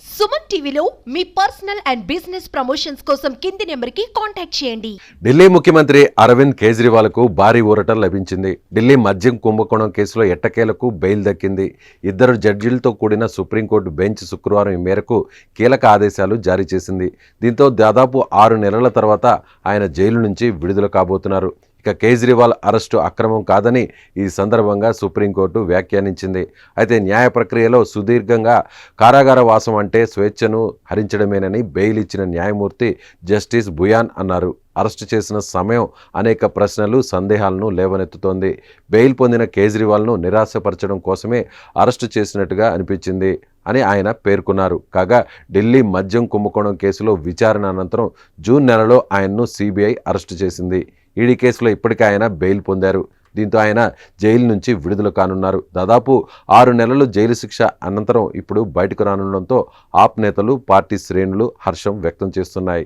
సుమన్ టీవీలో మీ personal and business promotions కోసం కింది నెంబర్కి కాంటాక్ట్ చేయండి. ఢిల్లీ ముఖ్యమంత్రి అరవింద్ కేజ్రీవాల్కు భారీ ఊరట లభించింది. ఢిల్లీ మద్యం కుంభకోణం కేసులో ఎట్టకేలకు బెయిల్ దక్కింది. 2 జడ్జీలతో కూడిన సుప్రీంకోర్టు బెంచ్ శుక్రవారం ఈ మేరకు కీలక ఆదేశాలు జారీ చేసింది. దీంతో దాదాపు 6 నెలల తర్వాత ఆయన జైలు నుంచి విడుదల కాబోతున్నారు. ఇక కేజ్రీవాల్ అరెస్టు అక్రమం కాదని ఈ సందర్భంగా సుప్రీంకోర్టు వ్యాఖ్యానించింది. అయితే న్యాయ ప్రక్రియలో సుదీర్ఘంగా కారాగార వాసం అంటే స్వేచ్ఛను హరించడమేనని బెయిల్ ఇచ్చిన న్యాయమూర్తి జస్టిస్ భుయాన్ అన్నారు. అరెస్టు చేసిన సమయం అనేక ప్రశ్నలు, సందేహాలను లేవనెత్తుతోంది. బెయిల్ పొందిన కేజ్రీవాల్ను నిరాశపరచడం కోసమే అరెస్టు చేసినట్టుగా అనిపించింది అని ఆయన పేర్కొన్నారు. కాగా ఢిల్లీ మద్యం కుంభకోణం కేసులో విచారణ అనంతరం జూన్ నెలలో ఆయన్ను సిబిఐ అరెస్టు చేసింది. ఈడీ కేసులో ఇప్పటికే ఆయన బెయిల్ పొందారు. దీంతో ఆయన జైలు నుంచి విడుదల కానున్నారు. దాదాపు 6 నెలలు జైలు శిక్ష అనంతరం ఇప్పుడు బయటకు రానుండడంతో ఆప్ నేతలు, పార్టీ శ్రేణులు హర్షం వ్యక్తం చేస్తున్నాయి.